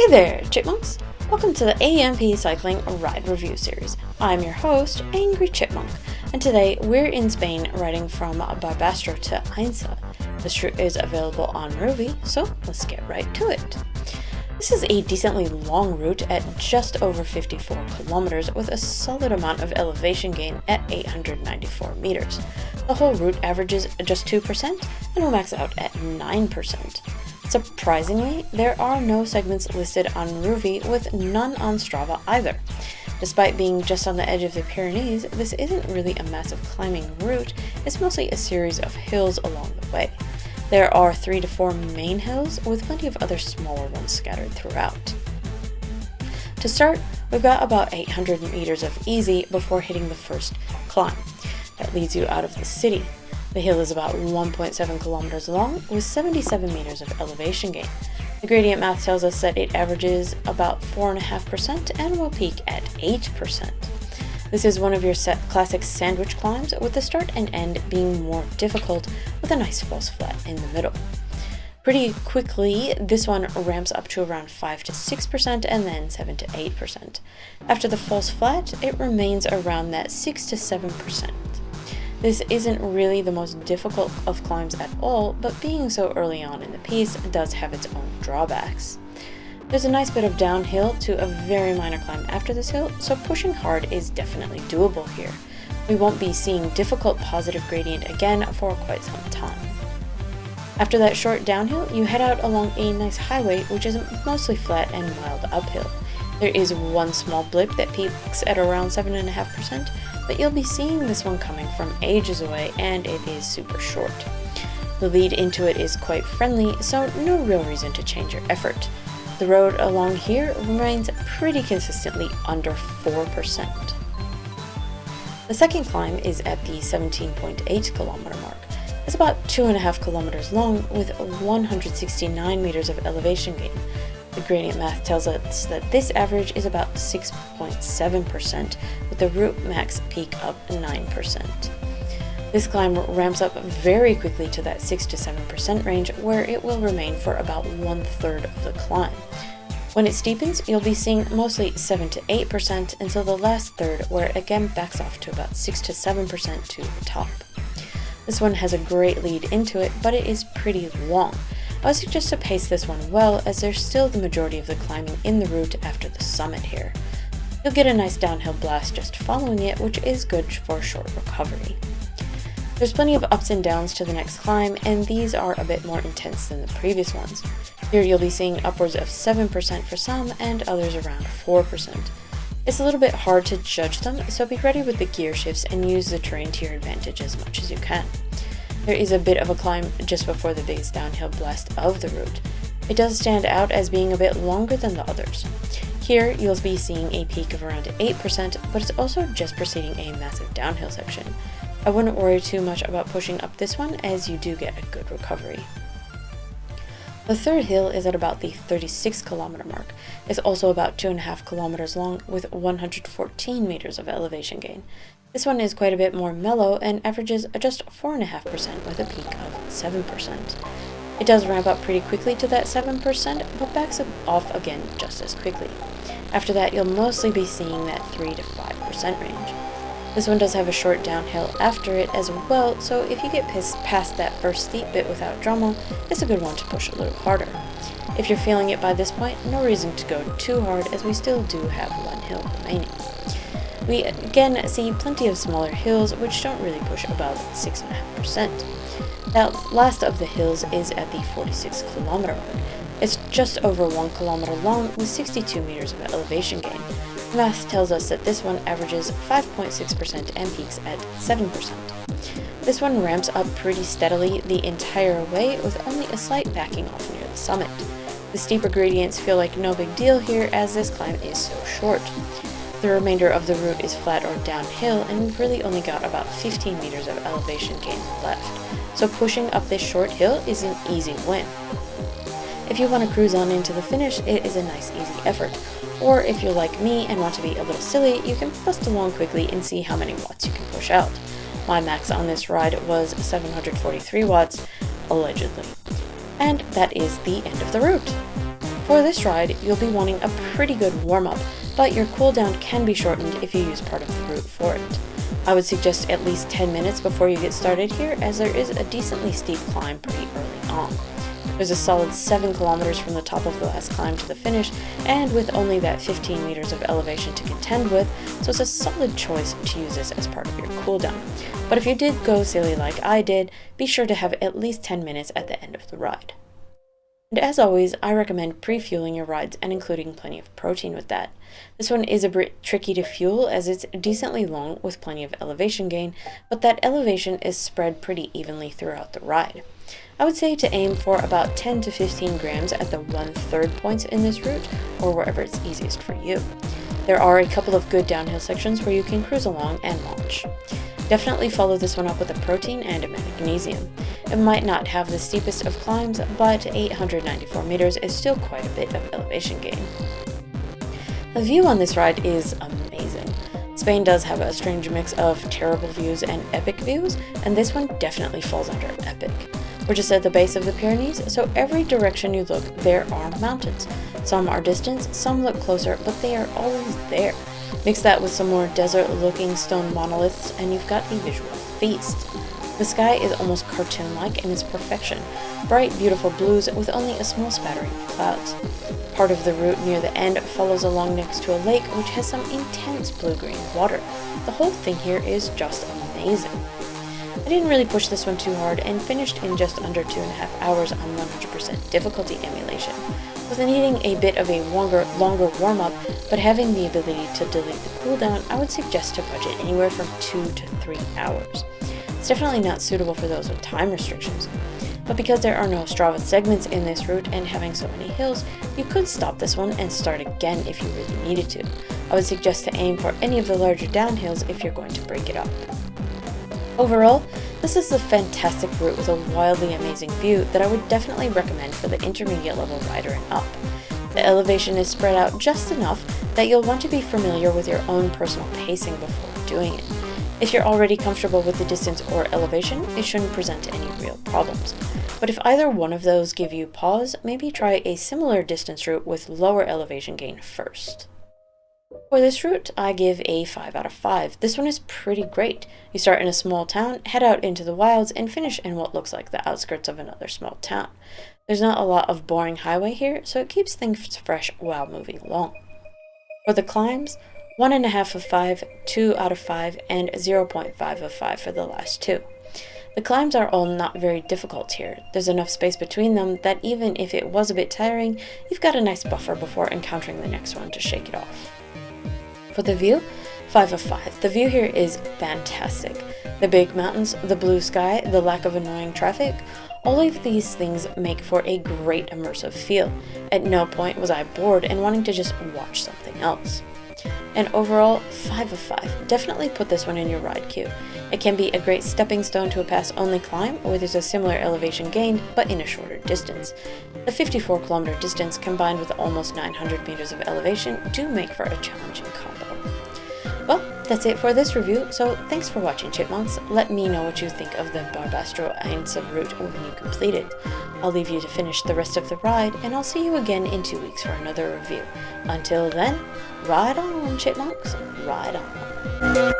Hey there, chipmunks! Welcome to the AMP Cycling Ride Review Series. I'm your host, Angry Chipmunk, and today we're in Spain riding from Barbastro to Ainsa. This route is available on Rouvy, so let's get right to it. This is a decently long route at just over 54 kilometers with a solid amount of elevation gain at 894 meters. The whole route averages just 2% and will max out at 9%. Surprisingly, there are no segments listed on Rouvy, with none on Strava either. Despite being just on the edge of the Pyrenees, this isn't really a massive climbing route, it's mostly a series of hills along the way. There are 3 to 4 main hills, with plenty of other smaller ones scattered throughout. To start, we've got about 800 meters of easy before hitting the first climb. That leads you out of the city. The hill is about 1.7 kilometers long with 77 meters of elevation gain. The gradient math tells us that it averages about 4.5% and will peak at 8%. This is one of your classic sandwich climbs, with the start and end being more difficult with a nice false flat in the middle. Pretty quickly, this one ramps up to around 5 to 6% and then 7 to 8%. After the false flat, it remains around that 6 to 7%. This isn't really the most difficult of climbs at all, but being so early on in the piece does have its own drawbacks. There's a nice bit of downhill to a very minor climb after this hill, so pushing hard is definitely doable here. We won't be seeing difficult positive gradient again for quite some time. After that short downhill, you head out along a nice highway which is mostly flat and mild uphill. There is one small blip that peaks at around 7.5%, but you'll be seeing this one coming from ages away, and it is super short. The lead into it is quite friendly, so no real reason to change your effort. The road along here remains pretty consistently under 4%. The second climb is at the 17.8 kilometer mark. It's about 2.5 kilometers long with 169 meters of elevation gain. The gradient math tells us that this average is about 6.7%, with the route max peak up 9%. This climb ramps up very quickly to that 6 to 7% range, where it will remain for about 1/3 of the climb. When it steepens, you'll be seeing mostly 7 to 8% until the last third, where it again backs off to about 6 to 7% to the top. This one has a great lead into it, but it is pretty long. I would suggest to pace this one well, as there's still the majority of the climbing in the route after the summit here. You'll get a nice downhill blast just following it, which is good for short recovery. There's plenty of ups and downs to the next climb, and these are a bit more intense than the previous ones. Here you'll be seeing upwards of 7% for some, and others around 4%. It's a little bit hard to judge them, so be ready with the gear shifts and use the terrain to your advantage as much as you can. There is a bit of a climb just before the biggest downhill blast of the route. It does stand out as being a bit longer than the others. Here you'll be seeing a peak of around 8%, but it's also just preceding a massive downhill section. I wouldn't worry too much about pushing up this one, as you do get a good recovery. The third hill is at about the 36 kilometer mark. It's also about 2.5 kilometers long with 114 meters of elevation gain. This one is quite a bit more mellow and averages just 4.5% with a peak of 7%. It does ramp up pretty quickly to that 7%, but backs off again just as quickly. After that, you'll mostly be seeing that 3 to 5% range. This one does have a short downhill after it as well, so if you get past that first steep bit without drama, it's a good one to push a little harder. If you're feeling it by this point, no reason to go too hard, as we still do have one hill remaining. We again see plenty of smaller hills which don't really push above 6.5%. That last of the hills is at the 46 kilometer mark. It's just over 1 kilometer long with 62 meters of elevation gain. The math tells us that this one averages 5.6% and peaks at 7%. This one ramps up pretty steadily the entire way, with only a slight backing off near the summit. The steeper gradients feel like no big deal here, as this climb is so short. The remainder of the route is flat or downhill, and we've really only got about 15 meters of elevation gain left, so pushing up this short hill is an easy win. If you want to cruise on into the finish, it is a nice easy effort, or if you're like me and want to be a little silly, you can bust along quickly and see how many watts you can push out. My max on this ride was 743 watts, allegedly. And that is the end of the route. For this ride, you'll be wanting a pretty good warm-up, but your cooldown can be shortened if you use part of the route for it. I would suggest at least 10 minutes before you get started here, as there is a decently steep climb pretty early on. There's a solid 7 kilometers from the top of the last climb to the finish, and with only that 15 meters of elevation to contend with, so it's a solid choice to use this as part of your cooldown. But if you did go silly like I did, be sure to have at least 10 minutes at the end of the ride. And as always, I recommend pre-fueling your rides and including plenty of protein with that. This one is a bit tricky to fuel as it's decently long with plenty of elevation gain, but that elevation is spread pretty evenly throughout the ride. I would say to aim for about 10 to 15 grams at the 1/3 points in this route, or wherever it's easiest for you. There are a couple of good downhill sections where you can cruise along and launch. Definitely follow this one up with a protein and a magnesium. It might not have the steepest of climbs, but 894 meters is still quite a bit of elevation gain. The view on this ride is amazing. Spain does have a strange mix of terrible views and epic views, and this one definitely falls under epic. We're just at the base of the Pyrenees, so every direction you look, there are mountains. Some are distant, some look closer, but they are always there. Mix that with some more desert-looking stone monoliths, and you've got a visual feast. The sky is almost cartoon-like in its perfection, bright, beautiful blues with only a small spattering of clouds. Part of the route near the end follows along next to a lake which has some intense blue-green water. The whole thing here is just amazing. I didn't really push this one too hard and finished in just under 2.5 hours on 100% difficulty emulation. With needing a bit of a longer warm-up, but having the ability to delete the cooldown, I would suggest to budget anywhere from 2 to 3 hours. It's definitely not suitable for those with time restrictions. But because there are no Strava segments in this route and having so many hills, you could stop this one and start again if you really needed to. I would suggest to aim for any of the larger downhills if you're going to break it up. Overall, this is a fantastic route with a wildly amazing view that I would definitely recommend for the intermediate level rider and up. The elevation is spread out just enough that you'll want to be familiar with your own personal pacing before doing it. If you're already comfortable with the distance or elevation, it shouldn't present any real problems. But if either one of those give you pause, maybe try a similar distance route with lower elevation gain first. For this route, I give a 5 out of 5. This one is pretty great. You start in a small town, head out into the wilds, and finish in what looks like the outskirts of another small town. There's not a lot of boring highway here, so it keeps things fresh while moving along. For the climbs, 1.5 of 5, 2 out of 5, and 0.5 of 5 for the last two. The climbs are all not very difficult here. There's enough space between them that even if it was a bit tiring, you've got a nice buffer before encountering the next one to shake it off. For the view, 5 of 5. The view here is fantastic. The big mountains, the blue sky, the lack of annoying traffic, all of these things make for a great immersive feel. At no point was I bored and wanting to just watch something else. And overall, 5 of 5. Definitely put this one in your ride queue. It can be a great stepping stone to a pass-only climb where there's a similar elevation gained, but in a shorter distance. The 54-kilometer distance combined with almost 900 meters of elevation do make for a challenging combo. Well, that's it for this review, so thanks for watching, chipmunks. Let me know what you think of the Barbastro Ainsa route when you complete it. I'll leave you to finish the rest of the ride, and I'll see you again in 2 weeks for another review. Until then, ride on, chipmunks, ride on.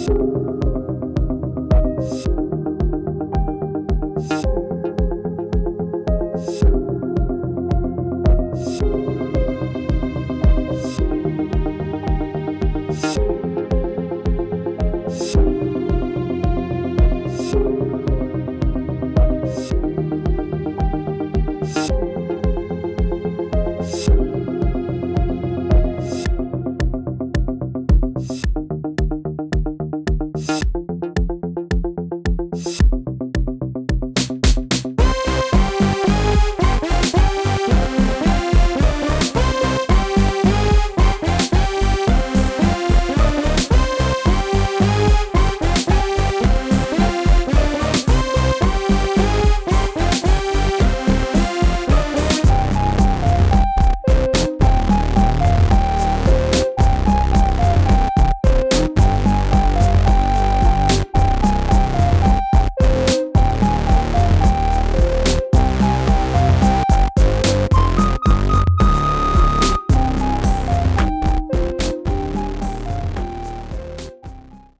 you